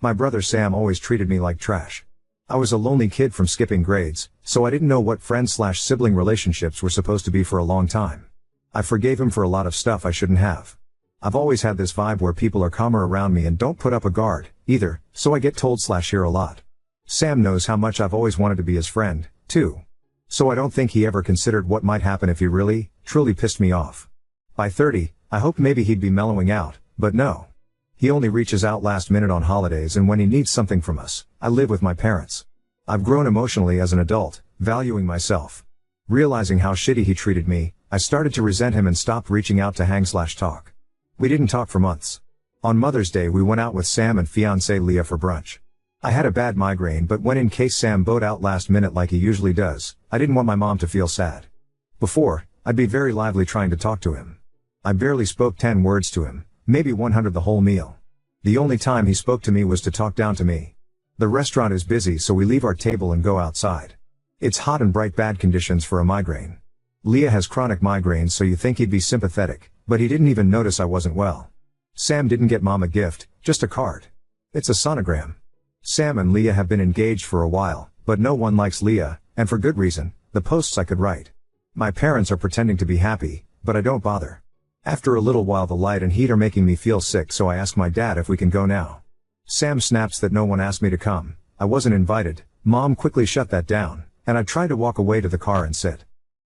My brother Sam always treated me like trash. I was a lonely kid from skipping grades, so I didn't know what friend/sibling relationships were supposed to be for a long time. I forgave him for a lot of stuff I shouldn't have. I've always had this vibe where people are calmer around me and don't put up a guard, either, so I get told/hear a lot. Sam knows how much I've always wanted to be his friend, too. So I don't think he ever considered what might happen if he really, truly pissed me off. By 30, I hoped maybe he'd be mellowing out, but no. He only reaches out last minute on holidays and when he needs something from us. I live with my parents. I've grown emotionally as an adult, valuing myself. Realizing how shitty he treated me, I started to resent him and stopped reaching out to hang/talk. We didn't talk for months. On Mother's Day we went out with Sam and fiancée Leah for brunch. I had a bad migraine but went in case Sam bowed out last minute like he usually does. I didn't want my mom to feel sad. Before, I'd be very lively trying to talk to him. I barely spoke 10 words to him, maybe 100 the whole meal. The only time he spoke to me was to talk down to me. The restaurant is busy so we leave our table and go outside. It's hot and bright, bad conditions for a migraine. Leah has chronic migraines so you think he'd be sympathetic, but he didn't even notice I wasn't well. Sam didn't get mom a gift, just a card. It's a sonogram. Sam and Leah have been engaged for a while, but no one likes Leah, and for good reason. The posts I could write. My parents are pretending to be happy, but I don't bother. After a little while the light and heat are making me feel sick so I ask my dad if we can go now. Sam snaps that no one asked me to come. I wasn't invited. Mom quickly shut that down, and I tried to walk away to the car and sit.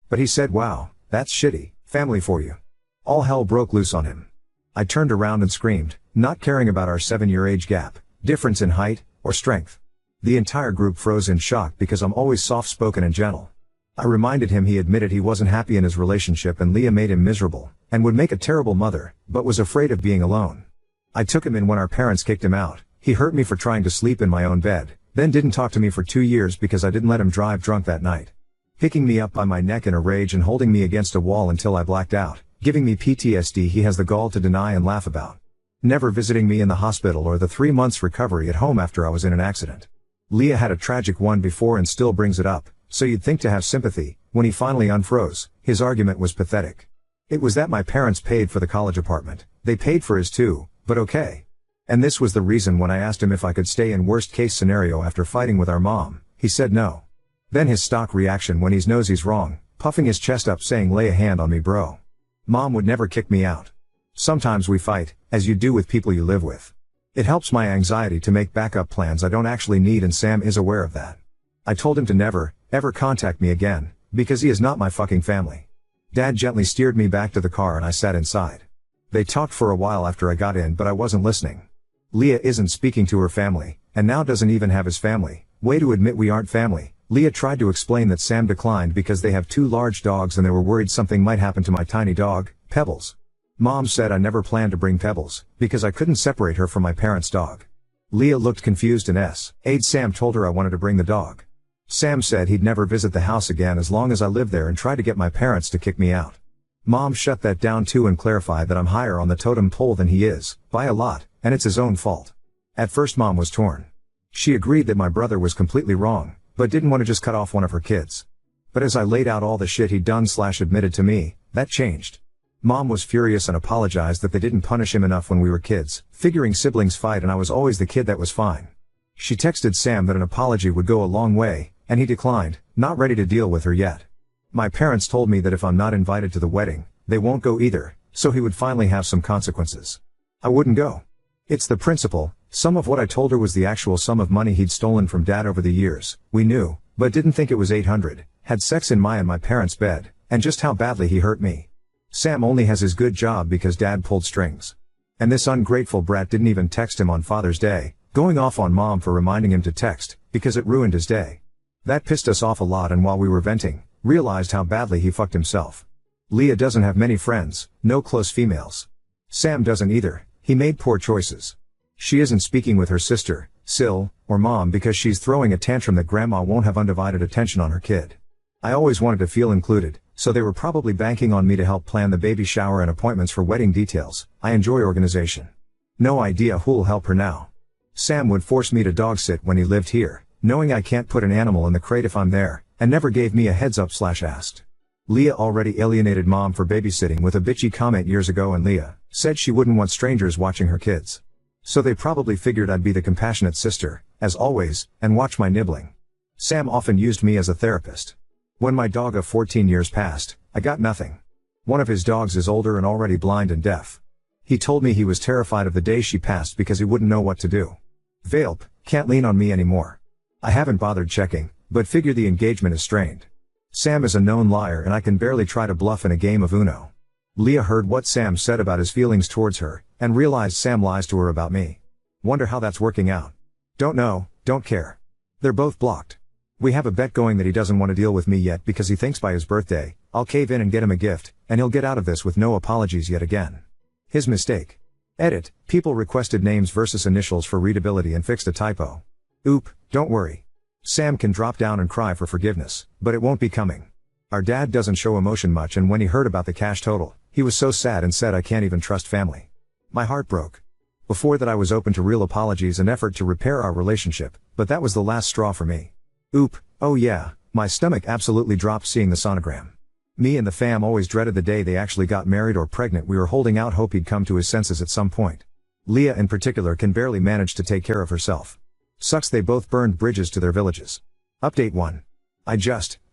But he said, "Wow, that's shitty, family for you." All hell broke loose on him. I turned around and screamed, not caring about our 7-year age gap, difference in height, or strength. The entire group froze in shock because I'm always soft-spoken and gentle. I reminded him he admitted he wasn't happy in his relationship and Leah made him miserable, and would make a terrible mother, but was afraid of being alone. I took him in when our parents kicked him out. He hurt me for trying to sleep in my own bed, then didn't talk to me for 2 years because I didn't let him drive drunk that night. Picking me up by my neck in a rage and holding me against a wall until I blacked out, giving me PTSD he has the gall to deny and laugh about. Never visiting me in the hospital or the 3 months recovery at home after I was in an accident. Leah had a tragic one before and still brings it up, so you'd think to have sympathy. When he finally unfroze, his argument was pathetic. It was that my parents paid for the college apartment. They paid for his too, but okay. And this was the reason when I asked him if I could stay in worst case scenario after fighting with our mom, he said no. Then his stock reaction when he knows he's wrong, puffing his chest up saying lay a hand on me bro. Mom would never kick me out. Sometimes we fight, as you do with people you live with. It helps my anxiety to make backup plans I don't actually need and Sam is aware of that. I told him to never, ever contact me again, because he is not my fucking family. Dad gently steered me back to the car and I sat inside. They talked for a while after I got in but I wasn't listening. Leah isn't speaking to her family, and now doesn't even have his family. Way to admit we aren't family. Leah tried to explain that Sam declined because they have 2 large dogs and they were worried something might happen to my tiny dog, Pebbles. Mom said I never planned to bring Pebbles, because I couldn't separate her from my parents' dog. Leah looked confused and aide Sam told her I wanted to bring the dog. Sam said he'd never visit the house again as long as I lived there and tried to get my parents to kick me out. Mom shut that down too and clarified that I'm higher on the totem pole than he is, by a lot, and it's his own fault. At first Mom was torn. She agreed that my brother was completely wrong, but didn't want to just cut off one of her kids. But as I laid out all the shit he'd done/admitted to me, that changed. Mom was furious and apologized that they didn't punish him enough when we were kids, figuring siblings fight and I was always the kid that was fine. She texted Sam that an apology would go a long way, and he declined, not ready to deal with her yet. My parents told me that if I'm not invited to the wedding, they won't go either, so he would finally have some consequences. I wouldn't go. It's the principle. Some of what I told her was the actual sum of money he'd stolen from Dad over the years. We knew, but didn't think it was 800, had sex in my and my parents' bed, and just how badly he hurt me. Sam only has his good job because Dad pulled strings. And this ungrateful brat didn't even text him on Father's Day, going off on Mom for reminding him to text, because it ruined his day. That pissed us off a lot and while we were venting, realized how badly he fucked himself. Leah doesn't have many friends, no close females. Sam doesn't either, he made poor choices. She isn't speaking with her sister, Sil, or Mom because she's throwing a tantrum that Grandma won't have undivided attention on her kid. I always wanted to feel included, so they were probably banking on me to help plan the baby shower and appointments for wedding details. I enjoy organization. No idea who'll help her now. Sam would force me to dog sit when he lived here, knowing I can't put an animal in the crate if I'm there, and never gave me a heads up/asked. Leah already alienated Mom for babysitting with a bitchy comment years ago and Leah said she wouldn't want strangers watching her kids. So they probably figured I'd be the compassionate sister, as always, and watch my nibbling. Sam often used me as a therapist. When my dog of 14 years passed, I got nothing. One of his dogs is older and already blind and deaf. He told me he was terrified of the day she passed because he wouldn't know what to do. Valp, can't lean on me anymore. I haven't bothered checking, but figure the engagement is strained. Sam is a known liar and I can barely try to bluff in a game of Uno. Leah heard what Sam said about his feelings towards her, and realized Sam lies to her about me. Wonder how that's working out. Don't know, don't care. They're both blocked. We have a bet going that he doesn't want to deal with me yet because he thinks by his birthday, I'll cave in and get him a gift, and he'll get out of this with no apologies yet again. His mistake. Edit, people requested names versus initials for readability and fixed a typo. Oop, don't worry. Sam can drop down and cry for forgiveness, but it won't be coming. Our dad doesn't show emotion much, and when he heard about the cash total, he was so sad and said I can't even trust family. My heart broke. Before that I was open to real apologies and effort to repair our relationship, but that was the last straw for me. Oop, oh yeah, my stomach absolutely dropped seeing the sonogram. Me and the fam always dreaded the day they actually got married or pregnant. We were holding out hope he'd come to his senses at some point. Leah in particular can barely manage to take care of herself. Sucks they both burned bridges to their villages. Update 1.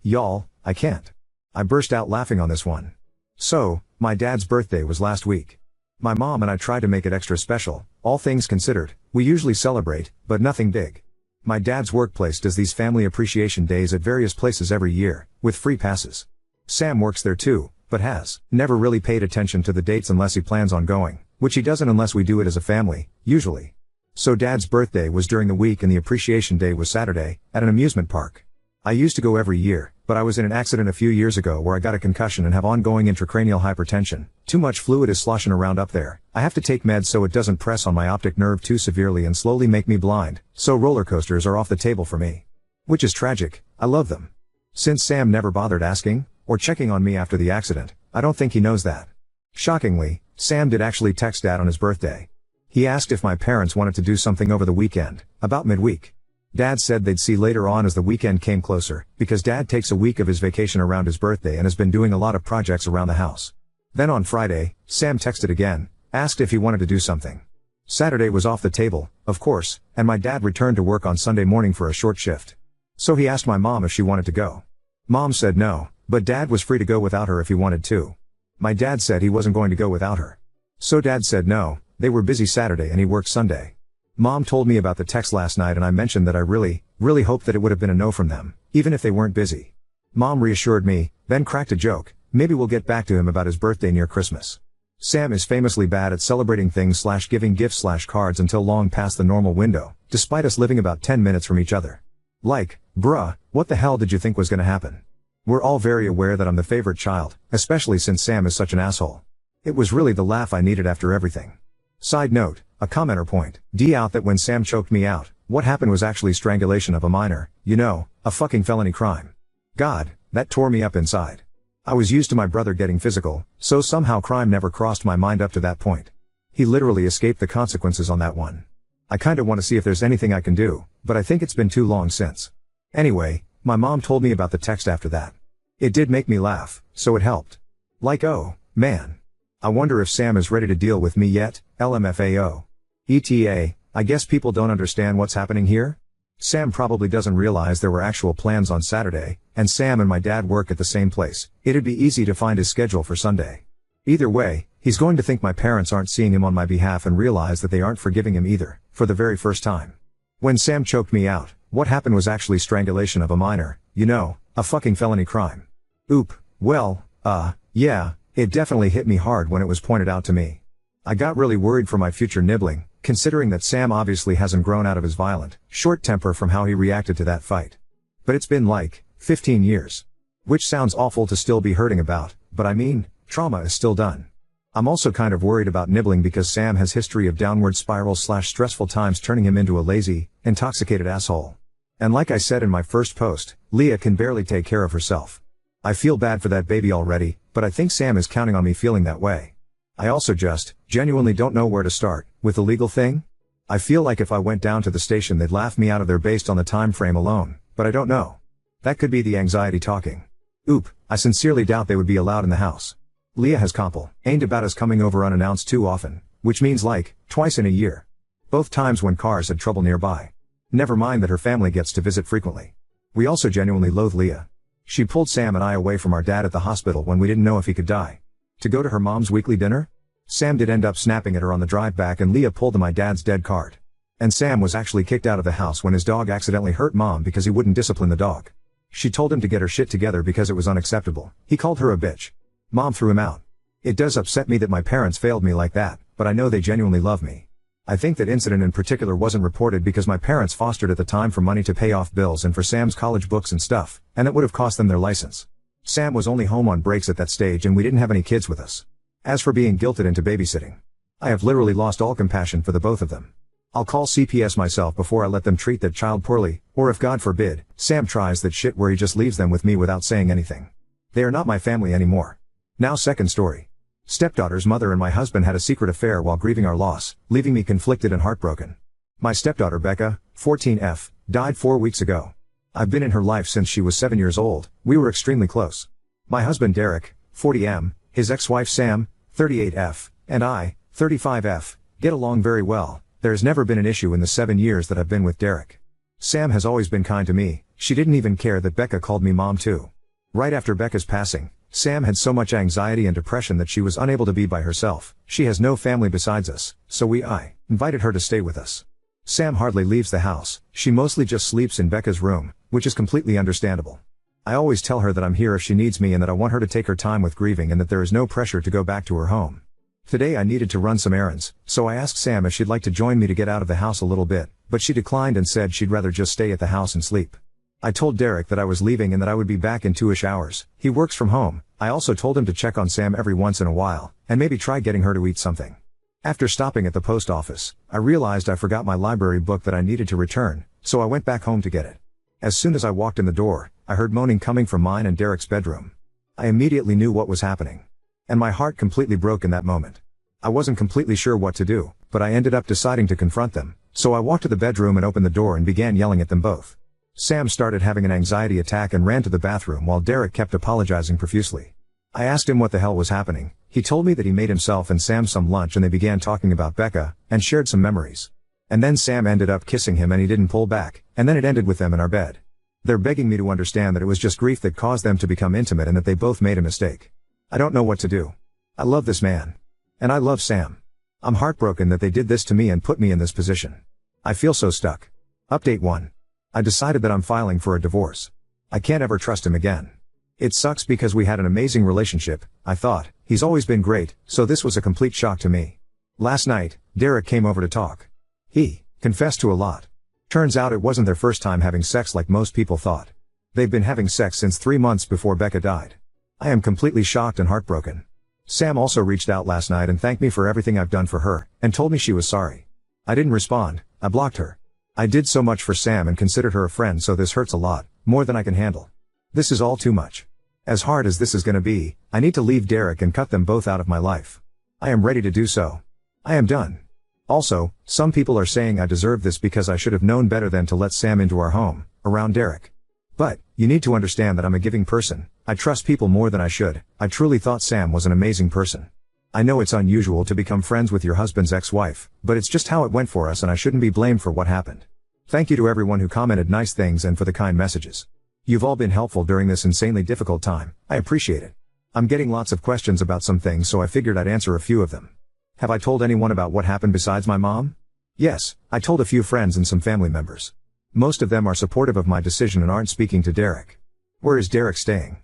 Y'all, I can't. I burst out laughing on this one. So, my dad's birthday was last week. My mom and I tried to make it extra special, all things considered. We usually celebrate, but nothing big. My dad's workplace does these family appreciation days at various places every year, with free passes. Sam works there too, but has never really paid attention to the dates unless he plans on going, which he doesn't unless we do it as a family, usually. So dad's birthday was during the week and the appreciation day was Saturday, at an amusement park. I used to go every year, but I was in an accident a few years ago where I got a concussion and have ongoing intracranial hypertension. Too much fluid is sloshing around up there. I have to take meds so it doesn't press on my optic nerve too severely and slowly make me blind, so roller coasters are off the table for me. Which is tragic, I love them. Since Sam never bothered asking, or checking on me after the accident, I don't think he knows that. Shockingly, Sam did actually text Dad on his birthday. He asked if my parents wanted to do something over the weekend, about midweek. Dad said they'd see later on as the weekend came closer, because Dad takes a week of his vacation around his birthday and has been doing a lot of projects around the house. Then on Friday, Sam texted again, asked if he wanted to do something. Saturday was off the table, of course, and my dad returned to work on Sunday morning for a short shift. So he asked my mom if she wanted to go. Mom said no, but Dad was free to go without her if he wanted to. My dad said he wasn't going to go without her. So Dad said no, they were busy Saturday and he worked Sunday. Mom told me about the text last night and I mentioned that I really hoped that it would have been a no from them, even if they weren't busy. Mom reassured me, then cracked a joke, maybe we'll get back to him about his birthday near Christmas. Sam is famously bad at celebrating things / giving gifts / cards until long past the normal window, despite us living about 10 minutes from each other. Like, bruh, what the hell did you think was gonna happen? We're all very aware that I'm the favorite child, especially since Sam is such an asshole. It was really the laugh I needed after everything. Side note, a commenter point out that when Sam choked me out, what happened was actually strangulation of a minor, you know, a fucking felony crime. God, that tore me up inside. I was used to my brother getting physical, so somehow crime never crossed my mind up to that point. He literally escaped the consequences on that one. I kinda wanna see if there's anything I can do, but I think it's been too long since. Anyway, my mom told me about the text after that. It did make me laugh, so it helped. Like, oh, man. I wonder if Sam is ready to deal with me yet, LMFAO. ETA, I guess people don't understand what's happening here? Sam probably doesn't realize there were actual plans on Saturday, and Sam and my dad work at the same place. It'd be easy to find his schedule for Sunday. Either way, he's going to think my parents aren't seeing him on my behalf and realize that they aren't forgiving him either, for the very first time. When Sam choked me out, what happened was actually strangulation of a minor, you know, a fucking felony crime. Oop, well, yeah, it definitely hit me hard when it was pointed out to me. I got really worried for my future nibbling, considering that Sam obviously hasn't grown out of his violent, short temper from how he reacted to that fight. But it's been like, 15 years. Which sounds awful to still be hurting about, but I mean, trauma is still done. I'm also kind of worried about nibbling because Sam has history of downward spiral / stressful times turning him into a lazy, intoxicated asshole. And like I said in my first post, Leah can barely take care of herself. I feel bad for that baby already, but I think Sam is counting on me feeling that way. I also genuinely don't know where to start, with the legal thing? I feel like if I went down to the station they'd laugh me out of there based on the time frame alone, but I don't know. That could be the anxiety talking. Oop, I sincerely doubt they would be allowed in the house. Leah has ain't about us coming over unannounced too often, which means like, twice in a year. Both times when cars had trouble nearby. Never mind that her family gets to visit frequently. We also genuinely loathe Leah. She pulled Sam and I away from our dad at the hospital when we didn't know if he could die. To go to her mom's weekly dinner? Sam did end up snapping at her on the drive back, and Leah pulled my dad's dead card. And Sam was actually kicked out of the house when his dog accidentally hurt Mom because he wouldn't discipline the dog. She told him to get her shit together because it was unacceptable. He called her a bitch. Mom threw him out. It does upset me that my parents failed me like that, but I know they genuinely love me. I think that incident in particular wasn't reported because my parents fostered at the time for money to pay off bills and for Sam's college books and stuff, and it would have cost them their license. Sam was only home on breaks at that stage and we didn't have any kids with us. As for being guilted into babysitting, I have literally lost all compassion for the both of them. I'll call CPS myself before I let them treat that child poorly, or if God forbid, Sam tries that shit where he just leaves them with me without saying anything. They are not my family anymore. Now second story. Stepdaughter's mother and my husband had a secret affair while grieving our loss, leaving me conflicted and heartbroken. My stepdaughter Becca, 14F, died 4 weeks ago. I've been in her life since she was 7 years old. We were extremely close. My husband Derek, 40M, his ex-wife Sam, 38F, and I, 35F, get along very well. There has never been an issue in the 7 years that I've been with Derek. Sam has always been kind to me. She didn't even care that Becca called me mom too. Right after Becca's passing, Sam had so much anxiety and depression that she was unable to be by herself. She has no family besides us, so I invited her to stay with us. Sam hardly leaves the house. She mostly just sleeps in Becca's room, which is completely understandable. I always tell her that I'm here if she needs me and that I want her to take her time with grieving and that there is no pressure to go back to her home. Today I needed to run some errands, so I asked Sam if she'd like to join me to get out of the house a little bit, but she declined and said she'd rather just stay at the house and sleep. I told Derek that I was leaving and that I would be back in 2-ish hours. He works from home. I also told him to check on Sam every once in a while, and maybe try getting her to eat something. After stopping at the post office, I realized I forgot my library book that I needed to return, so I went back home to get it. As soon as I walked in the door, I heard moaning coming from mine and Derek's bedroom. I immediately knew what was happening. And my heart completely broke in that moment. I wasn't completely sure what to do, but I ended up deciding to confront them, so I walked to the bedroom and opened the door and began yelling at them both. Sam started having an anxiety attack and ran to the bathroom while Derek kept apologizing profusely. I asked him what the hell was happening. He told me that he made himself and Sam some lunch and they began talking about Becca, and shared some memories. And then Sam ended up kissing him and he didn't pull back, and then it ended with them in our bed. They're begging me to understand that it was just grief that caused them to become intimate and that they both made a mistake. I don't know what to do. I love this man. And I love Sam. I'm heartbroken that they did this to me and put me in this position. I feel so stuck. Update 1. I decided that I'm filing for a divorce. I can't ever trust him again. It sucks because we had an amazing relationship, I thought. He's always been great, so this was a complete shock to me. Last night, Derek came over to talk. He confessed to a lot. Turns out it wasn't their first time having sex like most people thought. They've been having sex since 3 months before Becca died. I am completely shocked and heartbroken. Sam also reached out last night and thanked me for everything I've done for her, and told me she was sorry. I didn't respond. I blocked her. I did so much for Sam and considered her a friend, so this hurts a lot, more than I can handle. This is all too much. As hard as this is gonna be, I need to leave Derek and cut them both out of my life. I am ready to do so. I am done. Also, some people are saying I deserve this because I should have known better than to let Sam into our home, around Derek. But, you need to understand that I'm a giving person. I trust people more than I should. I truly thought Sam was an amazing person. I know it's unusual to become friends with your husband's ex-wife, but it's just how it went for us and I shouldn't be blamed for what happened. Thank you to everyone who commented nice things and for the kind messages. You've all been helpful during this insanely difficult time. I appreciate it. I'm getting lots of questions about some things, so I figured I'd answer a few of them. Have I told anyone about what happened besides my mom? Yes, I told a few friends and some family members. Most of them are supportive of my decision and aren't speaking to Derek. Where is Derek staying?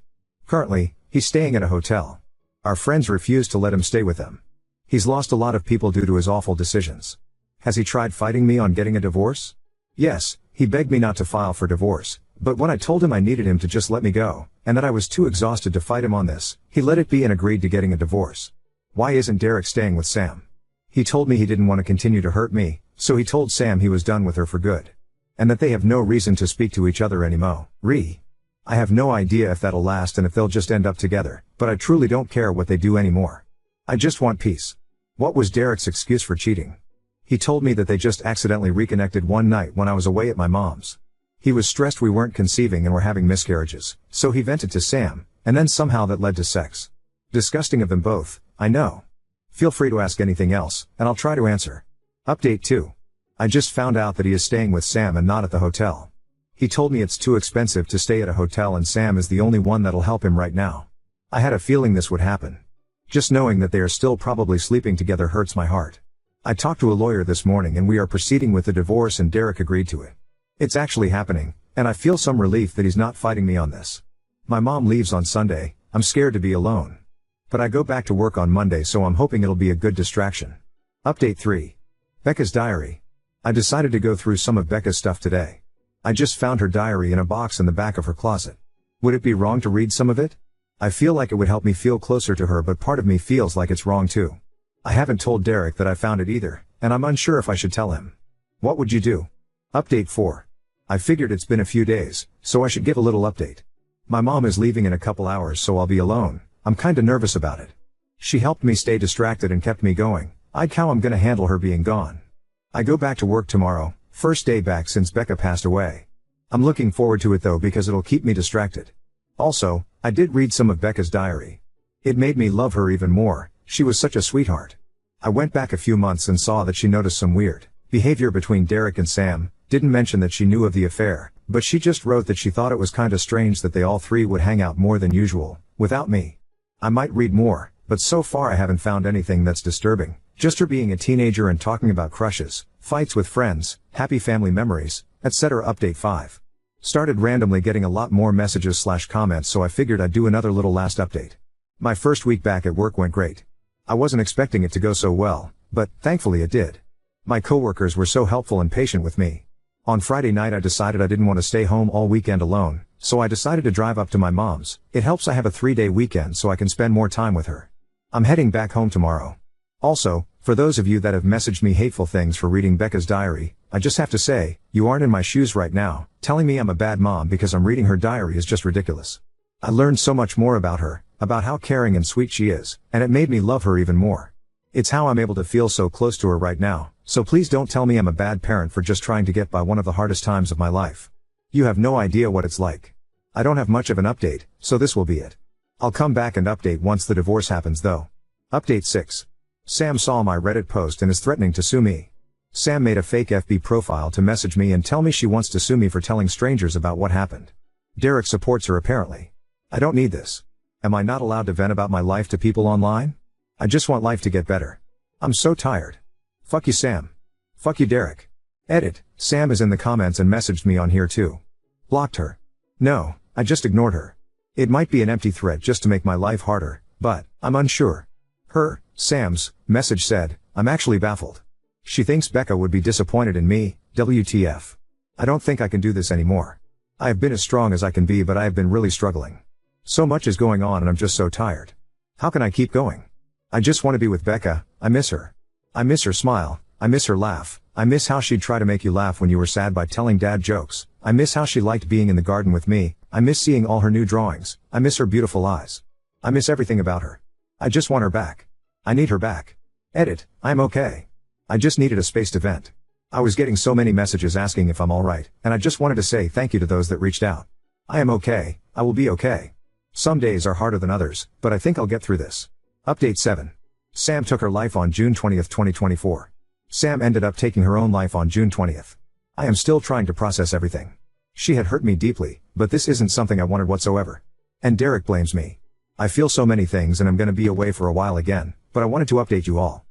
Currently, he's staying at a hotel. Our friends refuse to let him stay with them. He's lost a lot of people due to his awful decisions. Has he tried fighting me on getting a divorce? Yes, he begged me not to file for divorce, but when I told him I needed him to just let me go, and that I was too exhausted to fight him on this, he let it be and agreed to getting a divorce. Why isn't Derek staying with Sam? He told me he didn't want to continue to hurt me, so he told Sam he was done with her for good. And that they have no reason to speak to each other anymore. I have no idea if that'll last and if they'll just end up together, but I truly don't care what they do anymore. I just want peace. What was Derek's excuse for cheating? He told me that they just accidentally reconnected one night when I was away at my mom's. He was stressed we weren't conceiving and were having miscarriages, so he vented to Sam, and then somehow that led to sex. Disgusting of them both, I know. Feel free to ask anything else, and I'll try to answer. Update 2. I just found out that he is staying with Sam and not at the hotel. He told me it's too expensive to stay at a hotel and Sam is the only one that'll help him right now. I had a feeling this would happen. Just knowing that they are still probably sleeping together hurts my heart. I talked to a lawyer this morning and we are proceeding with the divorce and Derek agreed to it. It's actually happening, and I feel some relief that he's not fighting me on this. My mom leaves on Sunday, I'm scared to be alone. But I go back to work on Monday, so I'm hoping it'll be a good distraction. Update 3. Becca's diary. I decided to go through some of Becca's stuff today. I just found her diary in a box in the back of her closet. Would it be wrong to read some of it? I feel like it would help me feel closer to her, but part of me feels like it's wrong too. I haven't told Derek that I found it either, and I'm unsure if I should tell him. What would you do? Update 4. I figured it's been a few days, so I should give a little update. My mom is leaving in a couple hours, so I'll be alone. I'm kinda nervous about it. She helped me stay distracted and kept me going. How I'm gonna handle her being gone. I go back to work tomorrow, first day back since Becca passed away. I'm looking forward to it though because it'll keep me distracted. Also, I did read some of Becca's diary. It made me love her even more. She was such a sweetheart. I went back a few months and saw that she noticed some weird behavior between Derek and Sam, didn't mention that she knew of the affair, but she just wrote that she thought it was kinda strange that they all three would hang out more than usual, without me. I might read more, but so far I haven't found anything that's disturbing, just her being a teenager and talking about crushes, fights with friends, happy family memories, etc. Update 5. Started randomly getting a lot more messages/comments, so I figured I'd do another little last update. My first week back at work went great. I wasn't expecting it to go so well, but thankfully it did. My coworkers were so helpful and patient with me. On Friday night I decided I didn't want to stay home all weekend alone, so I decided to drive up to my mom's. It helps I have a 3-day weekend so I can spend more time with her. I'm heading back home tomorrow. Also, for those of you that have messaged me hateful things for reading Becca's diary, I just have to say, you aren't in my shoes right now. Telling me I'm a bad mom because I'm reading her diary is just ridiculous. I learned so much more about her, about how caring and sweet she is, and it made me love her even more. It's how I'm able to feel so close to her right now, so please don't tell me I'm a bad parent for just trying to get by one of the hardest times of my life. You have no idea what it's like. I don't have much of an update, so this will be it. I'll come back and update once the divorce happens though. Update 6. Sam saw my Reddit post and is threatening to sue me. Sam made a fake FB profile to message me and tell me she wants to sue me for telling strangers about what happened. Derek supports her apparently. I don't need this. Am I not allowed to vent about my life to people online? I just want life to get better. I'm so tired. Fuck you, Sam. Fuck you, Derek. Edit. Sam is in the comments and messaged me on here too. Blocked her. No, I just ignored her. It might be an empty threat just to make my life harder, but I'm unsure. Sam's message said, I'm actually baffled. She thinks Becca would be disappointed in me, WTF. I don't think I can do this anymore. I have been as strong as I can be, but I have been really struggling. So much is going on and I'm just so tired. How can I keep going? I just want to be with Becca. I miss her. I miss her smile. I miss her laugh. I miss how she'd try to make you laugh when you were sad by telling dad jokes. I miss how she liked being in the garden with me. I miss seeing all her new drawings. I miss her beautiful eyes. I miss everything about her. I just want her back. I need her back. Edit. I'm okay. I just needed a space to vent. I was getting so many messages asking if I'm alright, and I just wanted to say thank you to those that reached out. I am okay. I will be okay. Some days are harder than others, but I think I'll get through this. Update 7. Sam took her life on June 20th, 2024. Sam ended up taking her own life on June 20th. I am still trying to process everything. She had hurt me deeply, but this isn't something I wanted whatsoever. And Derek blames me. I feel so many things and I'm gonna be away for a while again, but I wanted to update you all.